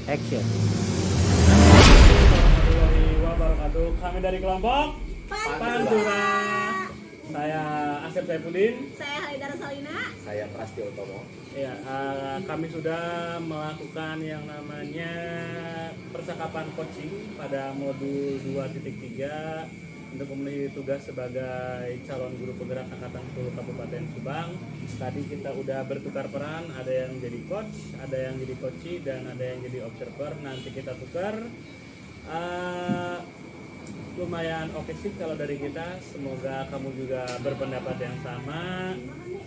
Action. Warahmatullahi wabarakatuh. Kami dari kelompok Pantura. Saya Asep Saipudin. Saya Halidara Salina. Saya Prastio Utomo. Ya, kami sudah melakukan yang namanya percakapan coaching pada modul 2.3 untuk memenuhi tugas sebagai calon guru penggerak angkatan 10 Kabupaten Subang. Tadi kita udah bertukar peran, ada yang jadi coach, ada yang jadi coachee, dan ada yang jadi observer. Nanti kita tukar. Lumayan oke sih kalau dari kita. Semoga kamu juga berpendapat yang sama.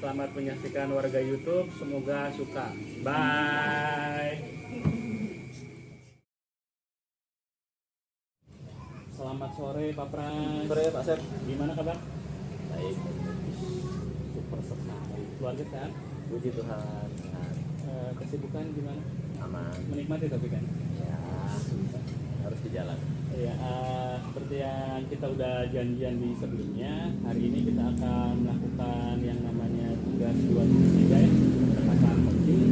Selamat menyaksikan warga YouTube. Semoga suka. Bye. Selamat sore Pak Pras. Sore Pak Sep. Gimana kabar? Baik. Super sekali. Keluarga sehat? Puji Tuhan. Kesibukan gimana? Aman. Menikmati tapi kan? Ya, harus di jalan. Ya, seperti yang kita udah janjian di sebelumnya, hari ini kita akan melakukan yang namanya tugas 2.3 ya, percakapan coaching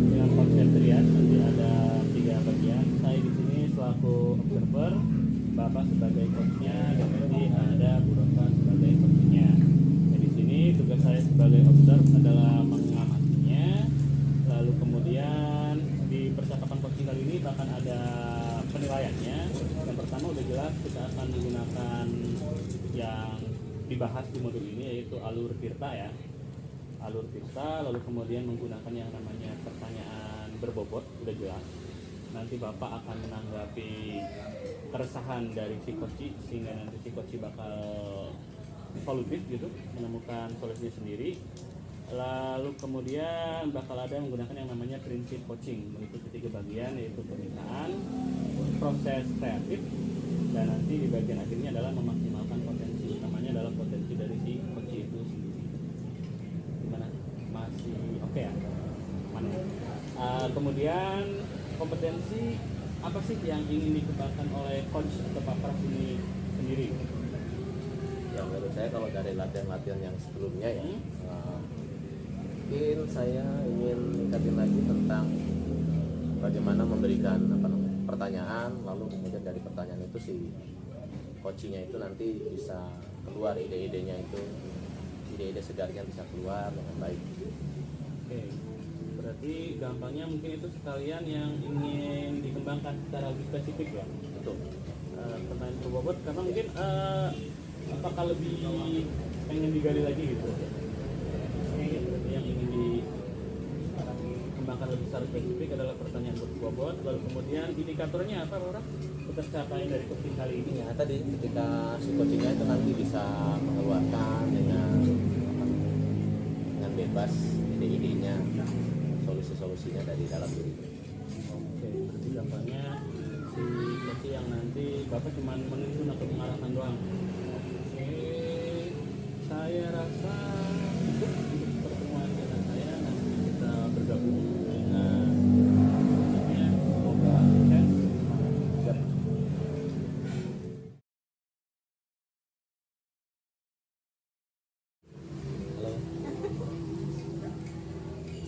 dengan konsep triad. Nanti ada 3 bagian. Saya di sini selaku observer, Bapak sebagai coachnya, dan nanti ada Bu Rosa sebagai coachnya. Nah, di sini tugas saya sebagai observer adalah mengamatinya. Lalu kemudian di percakapan coaching kali ini bahkan ada penilaiannya. Yang pertama udah jelas kita akan menggunakan yang dibahas di modul ini, yaitu alur Tirta ya. Alur Tirta, lalu kemudian menggunakan yang namanya pertanyaan berbobot, udah jelas. Nanti Bapak akan menanggapi keresahan dari si coach, sehingga nanti si coach bakal solutif gitu, menemukan solusi sendiri. Lalu kemudian bakal ada menggunakan yang namanya prinsip coaching, mengikuti 3 bagian, yaitu permintaan, proses kreatif, dan nanti di bagian akhirnya adalah memaksimalkan potensi. Utamanya adalah potensi dari si coach itu sendiri. Gimana? Masih oke ya? Mana? Kemudian kompetensi apa sih yang ingin dikembangkan oleh coach atau Pak Pras ini sendiri? Ya, menurut saya kalau dari latihan-latihan yang sebelumnya ya, mungkin saya ingin meningkatin lagi tentang bagaimana memberikan pertanyaan, lalu kemudian dari pertanyaan itu si coachingnya itu nanti bisa keluar ide-idenya, itu ide-ide segarnya bisa keluar dengan baik. Oke, berarti gampangnya mungkin itu sekalian yang ingin dikembangkan secara lebih spesifik ya. Betul. Pertanyaan berbobot karena mungkin apakah lebih pengen digali lagi gitu? Berarti yang ingin dikembangkan lebih secara spesifik adalah pertanyaan berbobot. Lalu kemudian indikatornya apa, Pak? Capaian dari coaching kali ini? Ya, tadi ketika si coachingnya itu nanti bisa mengeluarkan dengan bebas ide-idenya, solusi-solusinya dari dalam diri. Oke, berarti gampangnya si coaching yang nanti Bapak cuma menuntun atau mengarahkan doang. Oke, saya rasa cukup untuk pertemuan dengan saya. Nanti kita bergabung dengan coachingnya. Semoga sukses. Siap. Halo.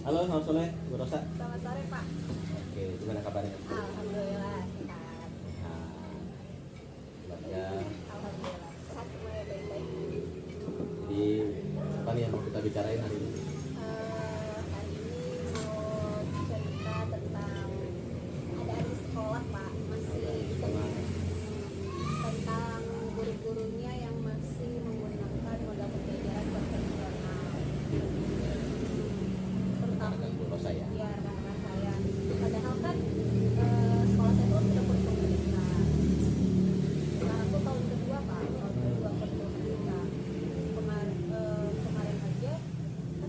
Halo, selamat sore, Bu Rosa. Selamat sore Pak. Oke, gimana kabarnya? Alhamdulillah sehat. Keluarga. Alhamdulillah sehat semuanya baik-baik. Di apa nih yang mau kita bicarain hari ini? Hari ini mau cerita tentang ada di sekolah Pak, masih tentang guru-gurunya yang masih menggunakan modal pembelajaran konvensional. Terutama Akan Bu Rosa ya. ya rekan-rekan saya. Padahal kan sekolah saya tuh sudah berpemerintah. Sekarang tuh tahun kedua Pak, tahun kedua berpemerintah. Kemarin aja kan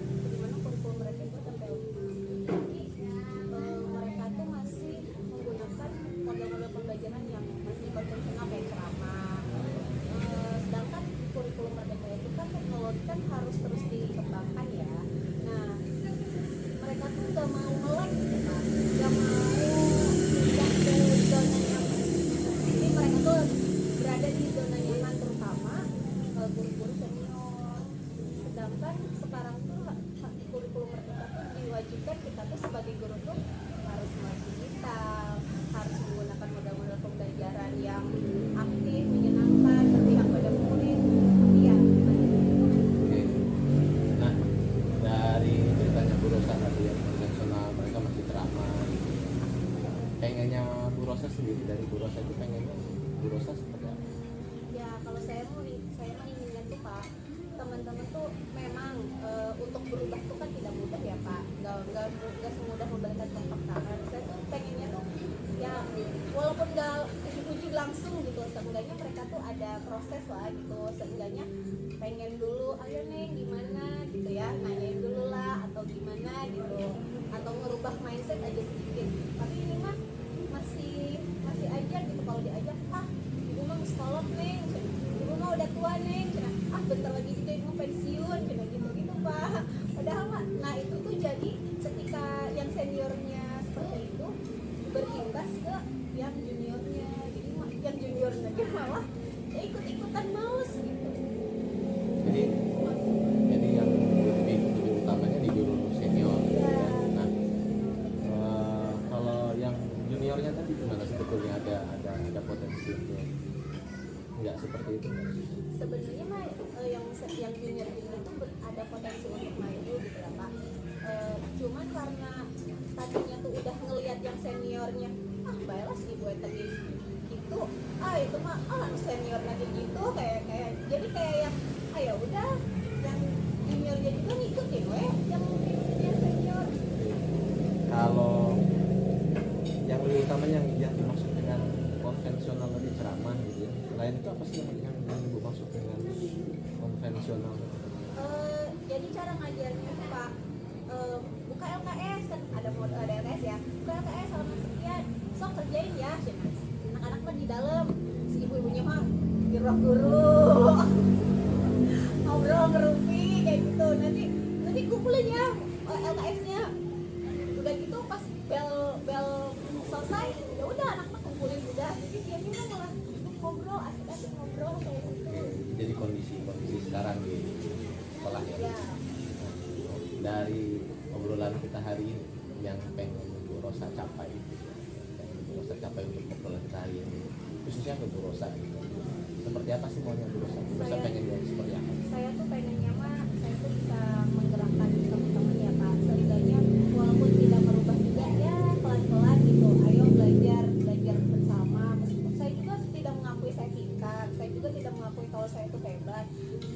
pengennya Bu Rosa sendiri, dari Bu Rosa itu pengennya Bu Rosa seperti apa? Ya kalau saya menginginkan tuh Pak, teman-teman tuh memang untuk berubah tuh kan tidak mudah ya Pak, nggak semudah membalikan telapak tangan. Saya tuh pengennya tuh ya walaupun nggak ujung langsung gitu, seenggaknya mereka tuh ada proses lah gitu, seenggaknya pengen dulu, ayo Neng gimana gitu ya, nanyain dulu lah atau gimana gitu, atau ngerubah mindset aja sedikit. Tapi ini mah masih aja gitu, kalau diajak ibu mah sekolah Neng, ibu mah udah tua Neng, bentar lagi juga ibu pensiun gitu Pak. Padahal mah nah itu tuh jadi ketika yang seniornya seperti itu berimbas ke yang juniornya, jadi yang juniornya dia malah ya ikut-ikutan males gitu. Jadi yang lebih utamanya di guru senior Ya. Nah kalau yang juniornya tadi gimana, sebetulnya ada potensi untuk nggak seperti itu nggak sih? Sebenarnya mah yang junior itu ada potensi untuk maju gitu ya Pak. Cuman karena tadinya tuh udah ngelihat yang seniornya, baiklah ibu tadi gitu, itu mah senior lagi gitu, kayak jadi kayak yang ya udah yang juniornya juga ngikutin yang senior. Kalau yang lebih utamanya yang dimaksud dengan konvensional tadi ceramah gitu ya, selain itu apa sih yang ibu maksud dengan konvensional? Jadi cara ngajarnya tuh Pak, buka LKS kan ada LKS ya, buka LKS halaman sekian, sok kerjain ya, anak-anak mah di dalam, si ibu-ibunya mah di ruang guru ngobrol ngerumpi kayak gitu, nanti kumpulin ya LKS-nya, udah gitu pas bel selesai ya udah anak-anak kumpulin udah, jadi dia malah sibuk ngobrol, asik-asik ngobrol kayak gitu. Jadi kondisi sekarang di sekolah ya. Ya. Dari obrolan kita hari ini yang pengen Bu Rosa capai gitu ya, yang Bu Rosa capai untuk obrolan kita hari ini, khususnya ke Bu Rosa gitu. Seperti apa sih maunya Bu Rosa? Bu Rosa pengen jadi seperti apa? Saya tuh pengennya mah saya tuh bisa menggerakkan teman-teman ya Pak, setidaknya walaupun tidak merubah juga ya pelan-pelan gitu, ayo belajar bersama. Meskipun saya juga tidak mengakui saya pintar, saya juga tidak mengakui kalau saya tuh hebat,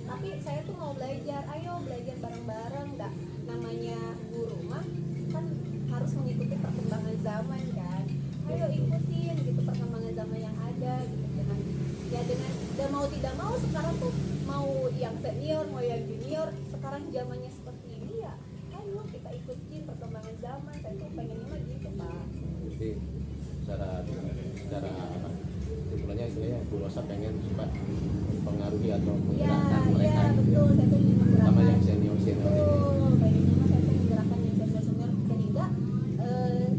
tapi saya tuh mau belajar, ayo belajar bareng-bareng. Nggak, namanya guru mah kan harus mengikuti perkembangan zaman kan, ayo ikutin gitu perkembangan zaman yang ada gitu, dengan udah mau tidak mau sekarang tuh mau yang senior mau yang junior, sekarang zamannya seperti ini ya ayo kita ikutin perkembangan zaman. Saya tuh pengennya mah gitu Pak. Jadi secara apa? Kesimpulannya istilahnya Bu Rosa pengen supaya mempengaruhi atau menggerakkan mereka. Ya betul, saya tuh ingin Terutama menggerakkan yang senior ini. betul, pengennya mah saya tuh menggerakkan yang senior sehingga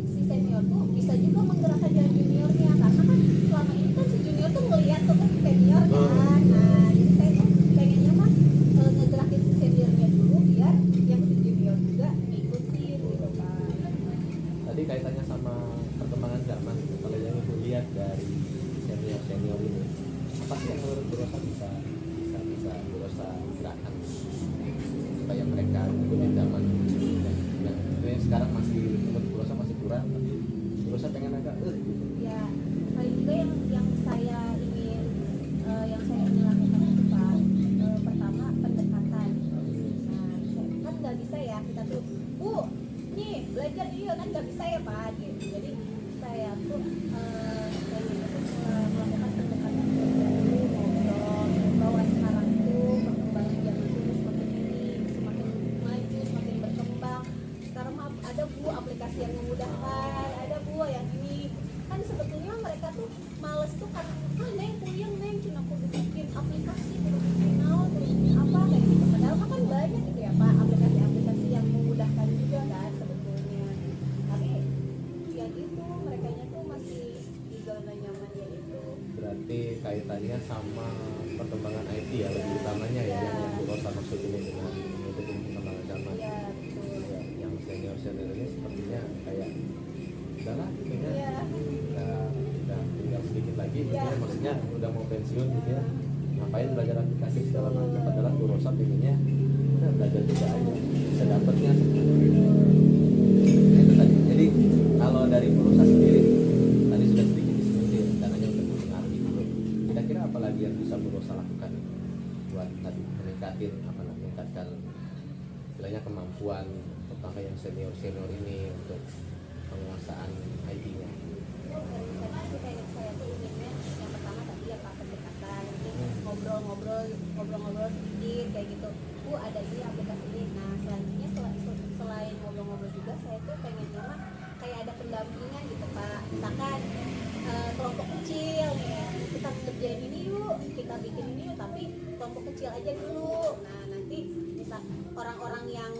si senior tuh bisa juga menggerakkan yang juniornya, karena kan selama ini kan si junior tuh ngeliat tuh ke si senior kan. Nah jadi saya tuh pengennya mah ngegerakin si seniornya dulu biar yang si junior juga ngikutin gitu Pak. Tadi kaitannya sama perkembangan zaman, kalau yang ibu lihat dari senior ini, apa sih yang menurut Bu Rosa bisa Bu Rosa gerakan supaya mereka ikutin zaman yang sebenarnya sekarang masih menurut Bu Rosa masih kurang, tapi Bu Rosa pengen agak gitu. Ya paling juga yang saya ingin lakukan itu Pak, pertama pendekatan. Nah kan nggak bisa ya kita tuh Bu nih belajar iya kan nggak bisa ya Pak gitu. Jadi saya tuh melakukan pendekatan dulu, ngobrol bahwa sekarang tuh perkembangan zaman itu semakin maju, semakin berkembang. Sekarang mah ada Bu aplikasi yang memudahkan, ada Bu yang ini kan sebetulnya mereka tuh males tuh kan, Neng puyeng Neng cuma aku bikin aplikasi kudu bikin naon kudu bikin apa kayak gitu, padahal mah kan banyak gitu ya Pak aplikasi-aplikasi yang memudahkan juga kan sebetulnya, tapi ya gitu merekanya tuh masih di zona nyamannya itu. Berarti kaitannya sama perkembangan IT ya, lebih utamanya ya, yang Bu Rosa maksud ini dengan mengikuti perkembangan zaman. Iya betul. Ya, yang senior ini sepertinya kayak udahlah gitu ya, Iya. udah tinggal sedikit lagi gitu Iya. ya, maksudnya udah mau pensiun gitu ya, ngapain belajar aplikasi segala macam, padahal Bu Rosa pengennya udah belajar juga aja bisa dapetnya. Nah, itu tadi. Jadi kalau dari Bu Rosa sendiri kemampuan terutama yang senior ini untuk penguasaan IT-nya? Karena sih kayak saya tuh inginnya yang pertama tadi ya Pak, pendekatan, mungkin ngobrol-ngobrol sedikit kayak gitu. Ada ini aplikasi ini. Nah selanjutnya selain ngobrol-ngobrol juga saya tuh pengennya mah kayak ada pendampingan gitu Pak. Misalkan kelompok kecil nih, kita kerjain ini yuk, kita bikin ini yuk, tapi kelompok kecil aja dulu. Nah nanti misal orang-orang yang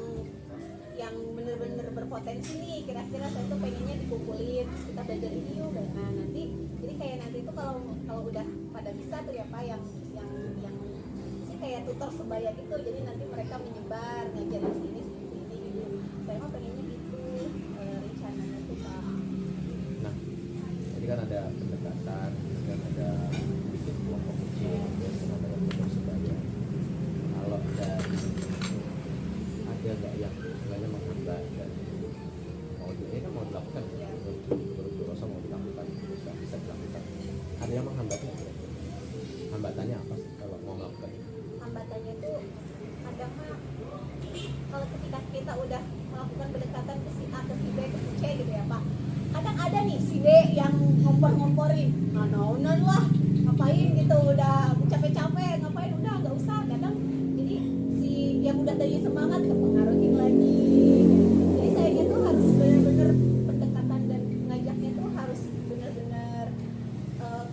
bener-bener berpotensi nih, kira-kira saya tuh pengennya dikumpulin, terus kita belajar ini yuk. Nah nanti jadi kayak nanti itu kalau udah pada bisa tuh ya Pak, yang sih kayak tutor sebaya gitu, jadi nanti mereka menyebar ngajarin sini gitu. Saya mah pengennya gitu rencananya tuh Pak. Nah, tadi kan ada pendekatan dan ada bikin kelompok kecil terus ada tutor sebaya. Kalau ada nggak yang istilahnya menghambat dan ini kan mau dilakukan menurut Bu Rosa mau dilakukan bisa dilakukan, ada yang menghambatnya kira-kira? Hambatannya apa sih kalau mau melakukan ini? Hambatannya tuh kadang mah kalau ketika kita udah melakukan pendekatan ke si A, ke si B, ke si C gitu ya Pak, kadang ada nih si D yang ngompor-ngomporin, nah lah ngapain gitu, udah capek-capek ngapain, udah nggak usah. Kadang jadi si yang udah tadi semangat kepengaruhin lagi. Jadi sayanya tuh harus benar-benar pendekatan dan ngajaknya tuh harus benar-benar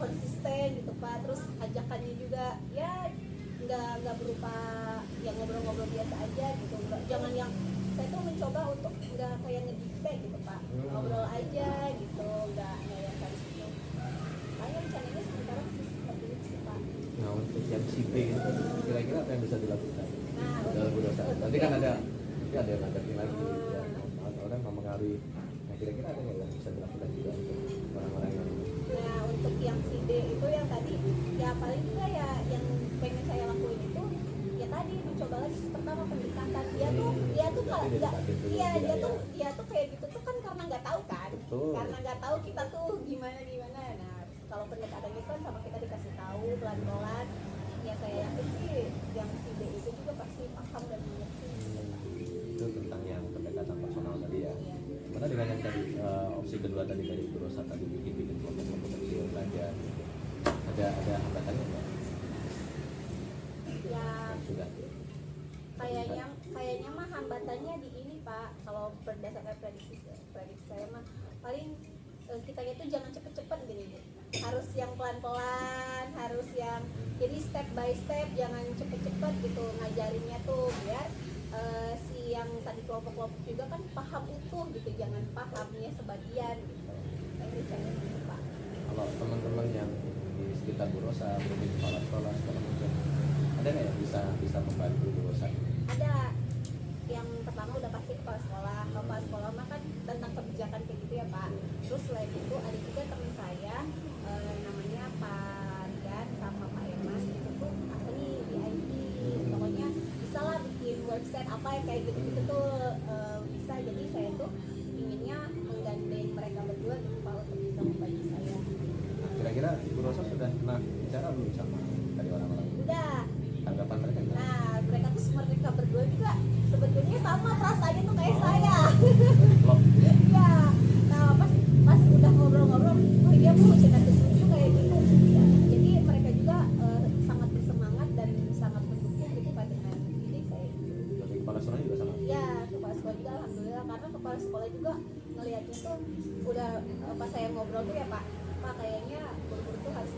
konsisten gitu Pak. Terus ajakannya juga ya nggak berupa yang ngobrol-ngobrol biasa aja gitu, jangan yang saya tuh mencoba untuk nggak kayak ngedikte gitu Pak, ngobrol aja gitu, nggak yang harus gitu. Makanya rencananya sementara masih seperti itu sih Pak. Nah untuk yang si B itu kira-kira apa yang bisa dilakukan Nah dalam Bu Rosa? Nanti kan ada yang ngajakin lagi Hmm. ya, orang mempengaruhi. Nah kira-kira ada nggak yang bisa dilakukan juga untuk orang-orang yang Nah untuk yang si D itu yang tadi ya paling juga ya yang pengen saya lakuin itu ya tadi mencoba lagi pertama pendekatan. Dia tuh kalau nggak, iya dia tuh kayak gitu tuh kan karena nggak tahu kan, Betul. karena nggak tahu kita tuh gimana. Nah kalau pendekatan itu kan sama kita dikasih tahu pelan-pelan, ya saya yakin sih yang si B itu juga pasti paham dan mengerti. itu tentang yang pendekatan personal tadi ya. Iya. Mana dengan yang tadi opsi kedua tadi dari Bu Rosa tadi bikin kelompok-kelompok kecil belajar gitu. Ada hambatannya nggak? Ya Sudah. kayaknya mah hambatannya di ini Pak, kalau berdasarkan prediksi saya mah paling kita itu jangan cepet-cepet gini, harus yang pelan-pelan, harus yang jadi step by step, jangan cepet-cepet gitu ngajarinnya tuh biar si yang tadi kelompok-kelompok juga kan paham utuh gitu, jangan pahamnya sebagian gitu. Kayak rencananya gitu Pak. Kalau teman-teman yang di sekitar Bu Rosa, mungkin kepala sekolah segala macam, ada nggak yang bisa membantu Bu Rosa? Ada yang pertama udah pasti kepala sekolah mah kan tentang kebijakan kayak gitu ya Pak. Terus selain itu ada juga teman saya namanya Pak Rian sama Pak Eman, itu tuh apa nih di IT, pokoknya bisa lah bikin website apa ya kayak gitu tuh bisa. Jadi saya tuh inginnya menggandeng mereka berdua gitu Pak untuk bisa membantu saya. Nah, kira-kira Bu Rosa sudah pernah bicara belum sama dari orang-orang itu? Udah. Tanggapan mereka gimana? Nah mereka berdua juga sebetulnya sama perasaannya tuh kayak saya. Loh, ya? Iya. Nah pas udah ngobrol-ngobrol, oh iya Bu, cina setuju kayak gitu. Ya, jadi mereka juga sangat bersemangat dan sangat mendukung gitu Pak dengan ide saya. Dari kepala sekolah juga sama? Ya kepala sekolah juga alhamdulillah, karena kepala sekolah juga ngelihatnya tuh udah pas saya ngobrol tuh ya Pak kayaknya guru-guru tuh harus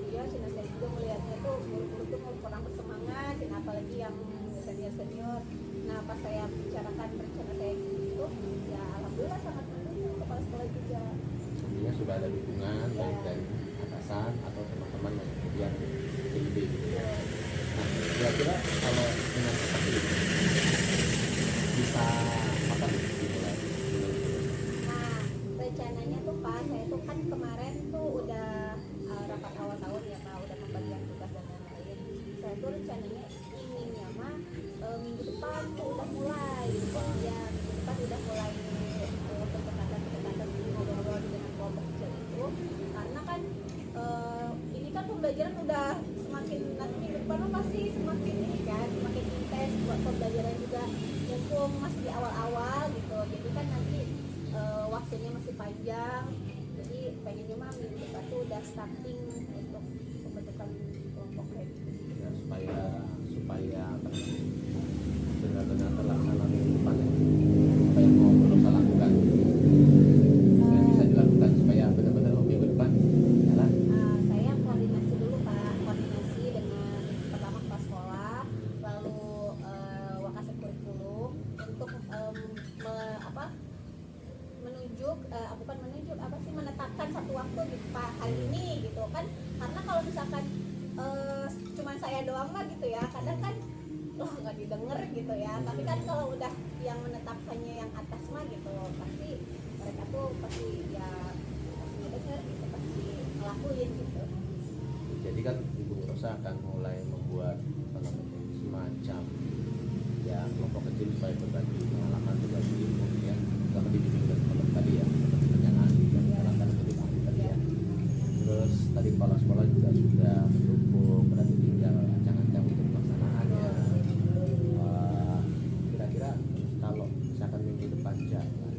ya, cina saya juga melihatnya tuh guru-guru tuh kurang bersemangat, dan apalagi yang senior. Nah pas saya bicarakan rencana saya gitu, ya alhamdulillah sangat mendukung kepala sekolah juga. Artinya sudah ada dukungan baik dari atasan atau teman-teman yang kemudian PIB gitu ya. Nah kira-kira kalau dengan seperti itu bisa apa nih dimulai? Nah rencananya tuh Pak, saya tuh kan kemarin tuh udah rapat awal tahun ya Pak, udah pembagian tugas dan lain-lain. Saya tuh rencananya inginnya mah minggu depan tuh udah mulai, ya minggu depan udah mulai pendekatan ngobrol-ngobrol dengan kelompok kecil itu, karena kan ini kan pembelajaran udah semakin, nanti minggu depan pasti semakin ini kan, semakin intens buat pembelajaran juga. Mumpung masih awal-awal gitu, jadi kan nanti waktunya masih panjang, jadi pengennya mah minggu depan tuh udah starting untuk pembentukan kelompok kayak gitu. Ya, supaya apa namanya, benar-benar terlaksana minggu depan ya. Apa yang mau Rosa lakukan yang bisa dilakukan supaya benar-benar minggu depan jalan. Saya koordinasi dulu Pak, koordinasi dengan pertama kepala sekolah, lalu wakasek kurikulum untuk menunjuk bukan menunjuk apa sih, menetapkan satu waktu gitu Pak, hari ini gitu kan, karena kalau misalkan cuman saya doang mah gitu ya, kadang kan nggak didengar gitu ya, tapi kan kalau udah yang menetapkannya yang atas mah gitu, pasti mereka tuh pasti ya pasti dengar gitu, pasti ngelakuin gitu. Jadi kan Ibu Rosa akan mulai membuat apa namanya, semacam ya kelompok kecil supaya berbagi pengalaman, berbagi ilmu ya, sama dibimbing dan teman tadi ya, teman yang ahli dan teman lebih ahli tadi ya. Terus tadi kepala sekolah juga sudah mendukung, berarti tinggal ancang-ancang untuk pelaksanaannya. Kira-kira kalau misalkan minggu depan jalan,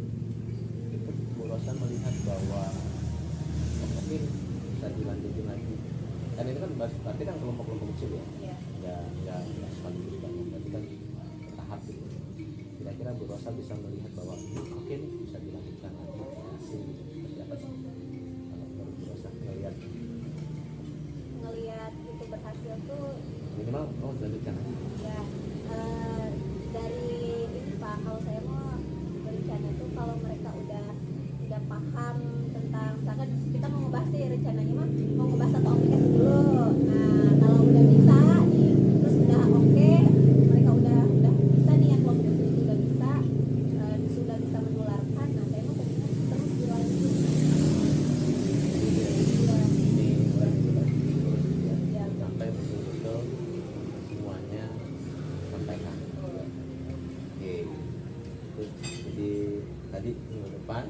itu Bu Rosa melihat bahwa mungkin bisa dilanjutin lagi. Kan ini kan berarti kan kelompok-kelompok kecil ya, Iya. nggak sekaligus banyak, berarti kan bertahap gitu. Kira-kira Bu Rosa bisa melihat bahwa mungkin bisa dilanjutkan lagi sih, seperti apa sih kalau menurut Bu Rosa melihat Ngelihat itu berhasil tuh minimal dilanjutkan lagi. ya, dari ini Pak, kalau saya mau berencana tuh kalau mereka udah paham tentang, misalkan kita mau ngebahas sih rencananya mah mau ngebahas satu aplikasi dulu. Nah kalau udah bisa nih, terus udah oke, mereka udah bisa nih, yang kelompok itu udah bisa, sudah bisa menularkan, nah saya mau pengen terus dilanjut. Iya. Ini mulai berbagi terus ya, Iya. sampai betul-betul semuanya sampaikan. Oke, jadi tadi minggu depan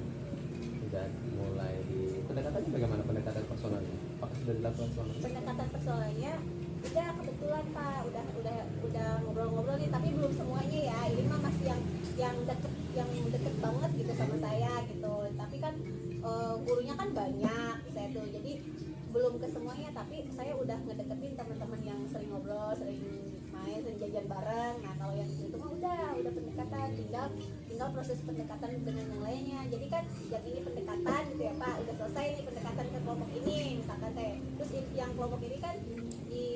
sudah mulai di pendekatannya, bagaimana pendekatan personalnya? Apakah sudah dilakukan selama ini? Pendekatan personalnya udah kebetulan Pak, udah ngobrol-ngobrol nih, tapi belum semuanya ya, ini mah masih yang deket banget gitu sama saya gitu, tapi kan gurunya kan banyak saya tuh, jadi belum ke semuanya, tapi saya udah ngedeketin teman-teman yang sering ngobrol, sering main, sering jajan bareng. Nah kalau yang itu mah udah pendekatan, tinggal proses pendekatan dengan yang lainnya. Jadi kan yang ini pendekatan gitu ya Pak, udah selesai nih pendekatan ke kelompok ini misalkan teh, terus yang kelompok ini kan di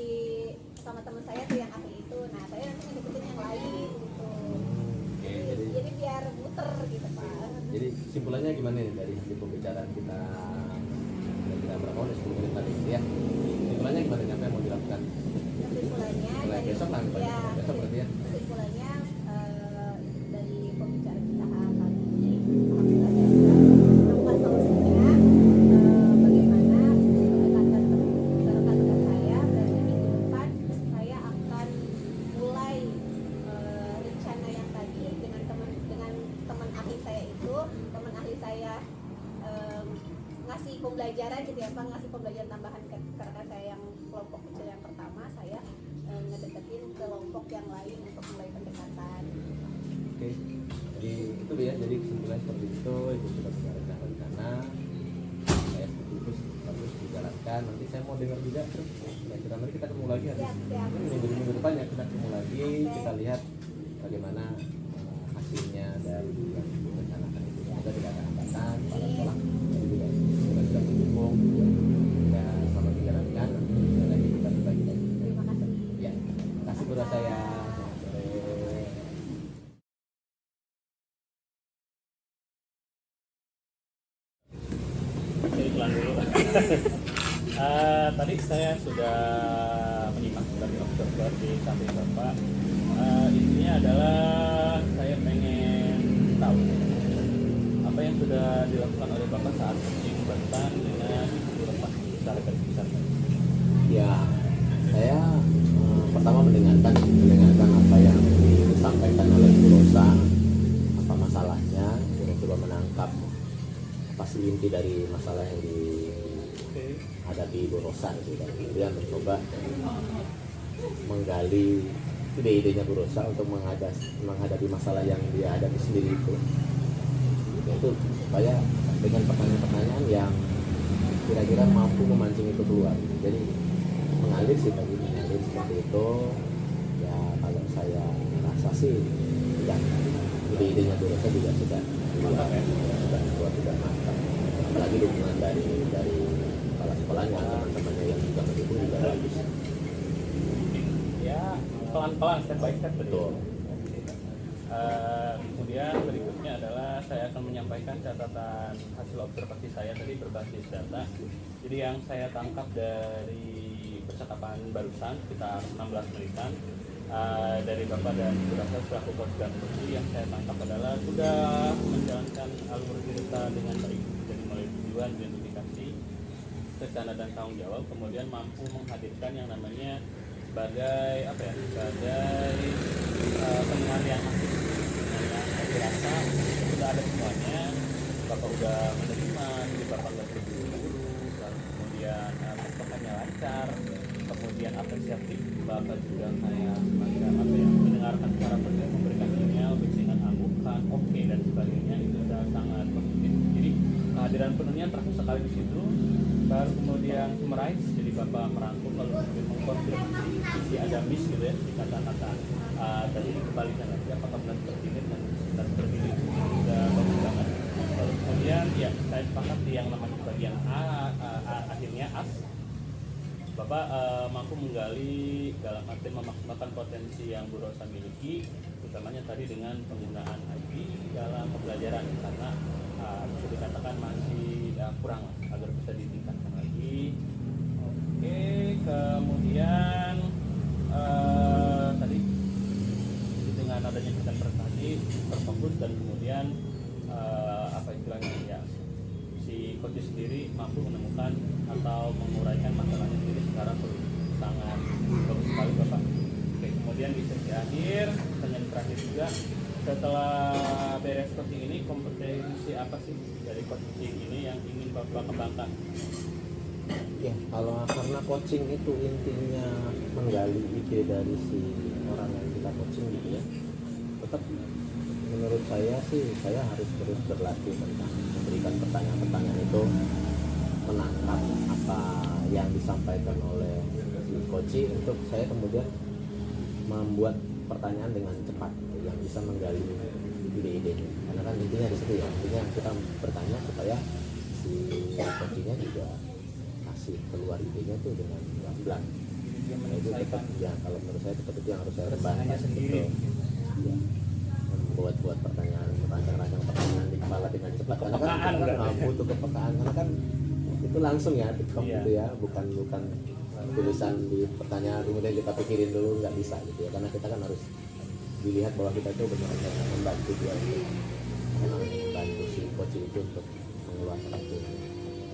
sama teman saya tuh yang ahli itu, nah saya nanti ngedeketin yang lain gitu. Oke, Jadi biar muter gitu Pak. jadi simpulannya gimana nih dari hasil pembicaraan kita kira-kira berapa menit, 10 menit tadi ya? Simpulannya gimana nih, apa yang mau dilakukan? Kesimpulannya Mulai dari besok kan? ya, Besok berarti ya? kesimpulannya dari pembicaraan kita kali ini, alhamdulillah saya sudah menemukan solusinya, bagaimana pendekatan ke rekan-rekan saya, dan minggu depan saya akan mulai rencana yang tadi dengan teman ahli saya itu, teman ahli saya ngasih pembelajaran gitu ya Pak, ngasih pembelajaran tambahan ke rekan saya yang kelompok kecil yang pertama, saya ngedeketin kelompok yang lain untuk mulai pendekatan. Oke, jadi itu ya, jadi kesimpulannya seperti itu. Ibu sudah punya rencana, saya seperti itu terus dijalankan. Nanti saya mau dengar juga terus kira-kira nanti kita ketemu lagi Siap. minggu depan ya, kita ketemu lagi, kita lihat bagaimana hasilnya dari yang direncanakan itu. Semoga tidak ada hambatan, para sekolah juga sudah mendukung dan selamat dijalankan. Nanti lagi kita berbagi lagi. Terima kasih. Ya, terima kasih Bu Rosa ya. Selamat sore. Saya iklan dulu. Tadi saya sudah menyimak dari observer di samping Bapak. Intinya adalah saya pengen tahu apa yang sudah dilakukan oleh Bapak saat jembatan dengan ibu lepas secara garis besar. Ya, saya pertama mendengarkan apa yang disampaikan oleh Bu Rosa, apa masalahnya, coba menangkap apa sih inti dari masalah yang dihadapi Bu Rosa gitu, dan kemudian mencoba menggali ide-idenya Bu Rosa untuk menghadapi masalah yang dia hadapi sendiri itu. Itu supaya dengan pertanyaan-pertanyaan yang kira-kira mampu memancing itu keluar. Jadi mengalir sih tadi, mengalir seperti itu. Ya kalau saya rasa sih yang ide-idenya Bu Rosa juga sudah keluar, sudah mantap. Apalagi dukungan dari kepala sekolahnya, teman-temannya yang juga mendukung juga bagus. Ya pelan-pelan step by step. Betul. Kemudian berikutnya adalah saya akan menyampaikan catatan hasil observasi saya tadi berbasis data. Jadi yang saya tangkap dari percakapan barusan sekitar 16 menitan dari Bapak dan Ibu Rasa selaku Coach dan Coach, yang saya tangkap adalah sudah menjalankan alur cerita dengan baik dari mulai tujuan, identifikasi, rencana dan tanggung jawab, kemudian mampu menghadirkan yang namanya sebagai apa ya, sebagai pendengar yang aktif, yang dirasa sudah ada semuanya. Bapak udah menerima, jadi Bapak nggak terburu-buru, lalu kemudian percakapannya lancar, kemudian apresiatif. Bapak juga kayak semacam apa ya, mendengarkan cara kerja, memberikan email, bikinan anggukan, oke dan sebagainya, itu sudah sangat positif. Jadi kehadiran penuhnya terasa sekali di situ. Baru kemudian summarize, jadi Bapak merangkum lalu kemudian mengkonfirmasi isi ada miss gitu ya di kata-kata tadi kebalikan lagi apakah benar terpilih dan terpilih itu sudah bagus banget. Lalu kemudian ya saya sepakat di yang namanya bagian akhirnya as Bapak mampu menggali dalam arti memaksimalkan potensi yang Bu Rosa miliki, utamanya tadi dengan penggunaan IT dalam pembelajaran, karena bisa dikatakan masih kurang lah, agar bisa ditingkatkan lagi. Oke, kemudian tadi dengan adanya kita prestasi berfokus dan kemudian apa istilahnya ya, si coach sendiri mampu menemukan atau menguraikan masalahnya sendiri secara sangat bagus sekali Bapak. Oke, kemudian di sesi akhir, pertanyaan terakhir juga, setelah beres coaching ini, kompetensi apa sih dari coaching ini yang ingin Bapak kembangkan? Ya, kalau karena coaching itu intinya menggali ide dari si orang yang kita coaching gitu ya. Tetap menurut saya sih, saya harus terus berlatih tentang memberikan pertanyaan-pertanyaan itu, menangkap apa yang disampaikan oleh si coach untuk saya kemudian membuat pertanyaan dengan cepat yang bisa menggali ide-idenya. Karena kan intinya di situ ya, intinya kita bertanya supaya si coachnya juga kasih keluar idenya tuh dengan pelan-pelan. Nah, itu tetap ya, kalau menurut saya tetap itu yang harus saya kembangkan sendiri. Ya, membuat pertanyaan, merancang-rancang pertanyaan di kepala dengan cepat. Karena kan butuh kepekaan, karena kan itu langsung ya TikTok gitu ya, bukan tulisan di pertanyaan kemudian kita pikirin dulu, nggak bisa gitu ya, karena kita kan harus dilihat bahwa kita itu benar-benar membantu dia untuk membantu si coach itu untuk mengeluarkan itu.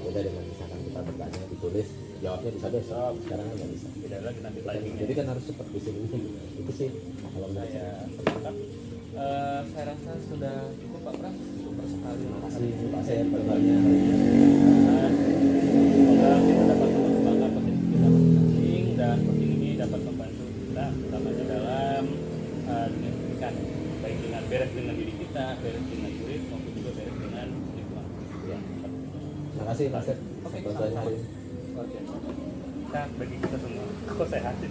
Beda dengan misalkan kita bertanya ditulis, jawabnya bisa besok, sekarang kan nggak bisa. Tidak lagi nanti timingnya. Jadi kan harus cepat di sini itu sih. Kalau menurut Saya sepakat. Saya rasa sudah cukup Pak Pras, super sekali. terima kasih Pak Sen berbanyak. Semoga kita dapat mengembangkan potensi kita masing-masing dan coaching ini dapat membantu kita, utamanya dalam dunia pendidikan, baik dengan beres dengan diri kita, beres dengan murid maupun juga beres dengan lingkungan. Ya. Terima kasih Pak Sen. Oke, Selesai hari ini. Oke. Nah, bagi kita semua, kok sehat sih?